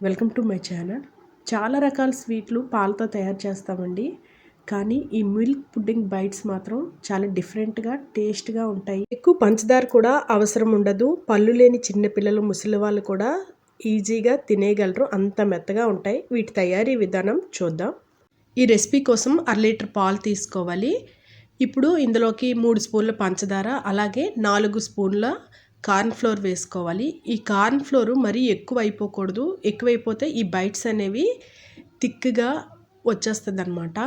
Welcome to my channel. చాలా రకాల స్వీట్లు పాలతో తయారు చేస్తామండి. కానీ ఈ మిల్క్ పుడ్డింగ్ బైట్స్ మాత్రం చాలా డిఫరెంట్గా టేస్ట్గా ఉంటాయి. ఎక్కువ పంచదార కూడా అవసరం ఉండదు. పళ్ళు లేని చిన్నపిల్లలు, ముసలి వాళ్ళు కూడా ఈజీగా తినేయగలరు. అంత మెత్తగా ఉంటాయి. వీటి తయారీ విధానం చూద్దాం. ఈ రెసిపీ కోసం 1/2 లీటర్ పాలు తీసుకోవాలి. ఇప్పుడు ఇందులోకి 3 స్పూన్ల పంచదార, అలాగే 4 స్పూన్ల కార్న్ ఫ్లోర్ వేసుకోవాలి. ఈ కార్న్ ఫ్లోర్ మరీ ఎక్కువ అయిపోకూడదు. ఎక్కువైపోతే ఈ బైట్స్ అనేవి థిక్గా వచ్చేస్తుంది అన్నమాట.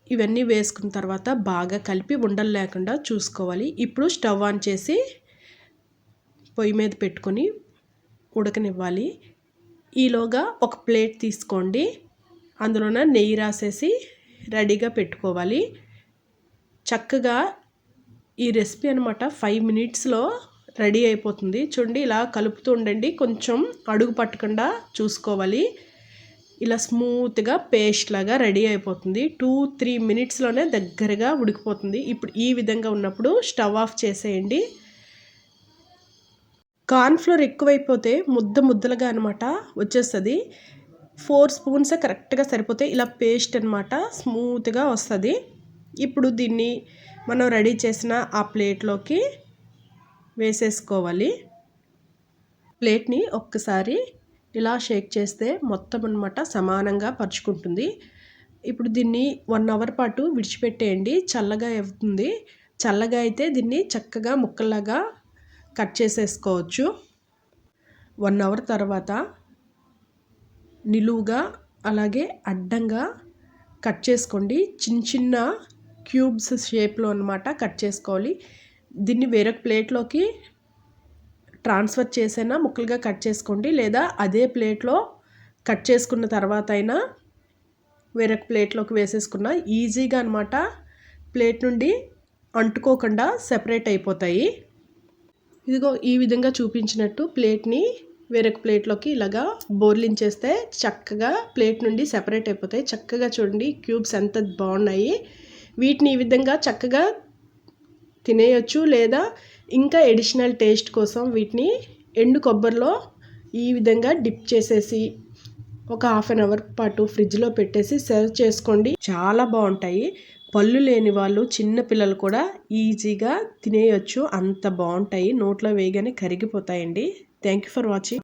ఇవన్నీ వేసుకున్న తర్వాత బాగా కలిపి ఉండలు లేకుండా చూసుకోవాలి. ఇప్పుడు స్టవ్ ఆన్ చేసి పొయ్యి మీద పెట్టుకొని ఉడకనివ్వాలి. ఈలోగా ఒక ప్లేట్ తీసుకోండి. అందులోన నెయ్యి రాసేసి రెడీగా పెట్టుకోవాలి. చక్కగా ఈ రెసిపీ అనమాట 5 మినిట్స్లో రెడీ అయిపోతుంది. చూడండి, ఇలా కలుపుతూ ఉండండి. కొంచెం అడుగు పట్టకుండా చూసుకోవాలి. ఇలా స్మూత్గా పేస్ట్ లాగా రెడీ అయిపోతుంది. 2-3 మినిట్స్లోనే దగ్గరగా ఉడికిపోతుంది. ఇప్పుడు ఈ విధంగా ఉన్నప్పుడు స్టవ్ ఆఫ్ చేసేయండి. కార్న్ఫ్లోర్ ఎక్కువైపోతే ముద్దలుగా అనమాట వచ్చేస్తుంది. 4 స్పూన్స్ కరెక్ట్గా సరిపోతే ఇలా పేస్ట్ అనమాట స్మూత్గా వస్తుంది. ఇప్పుడు దీన్ని మనం రెడీ చేసిన ఆ ప్లేట్లోకి వేసేసుకోవాలి. ప్లేట్ని ఒక్కసారి ఇలా షేక్ చేస్తే మొత్తం అనమాట సమానంగా పరుచుకుంటుంది. ఇప్పుడు దీన్ని 1 అవర్ పాటు విడిచిపెట్టేయండి. చల్లగా అవుతుంది. చల్లగా అయితే దీన్ని చక్కగా ముక్కల్లాగా కట్ చేసేసుకోవచ్చు. 1 అవర్ తర్వాత నిలువుగా అలాగే అడ్డంగా కట్ చేసుకోండి. చిన్న క్యూబ్స్ షేప్లో అనమాట కట్ చేసుకోవాలి. దీన్ని వేరొక ప్లేట్లోకి ట్రాన్స్ఫర్ చేసైనా ముక్కలుగా కట్ చేసుకోండి, లేదా అదే ప్లేట్లో కట్ చేసుకున్న తర్వాత అయినా వేరొక ప్లేట్లోకి వేసేసుకున్న ఈజీగా అనమాట ప్లేట్ నుండి అంటుకోకుండా సెపరేట్ అయిపోతాయి. ఇదిగో ఈ విధంగా చూపించినట్టు ప్లేట్ని వేరొక ప్లేట్లోకి ఇలాగా బోర్లించేస్తే చక్కగా ప్లేట్ నుండి సెపరేట్ అయిపోతాయి. చక్కగా చూడండి క్యూబ్స్ ఎంత బాగున్నాయి. వీటిని ఈ విధంగా చక్కగా తినేయచ్చు, లేదా ఇంకా ఎడిషనల్ టేస్ట్ కోసం వీటిని ఎండు కొబ్బరిలో ఈ విధంగా డిప్ చేసేసి ఒక 1/2 అవర్ పాటు ఫ్రిడ్జ్లో పెట్టేసి సర్వ్ చేసుకోండి. చాలా బాగుంటాయి. పళ్ళు లేని వాళ్ళు, చిన్న పిల్లలు కూడా ఈజీగా తినేయచ్చు. అంత బాగుంటాయి. నోట్లో వేయగానే కరిగిపోతాయండి. Thank you for watching.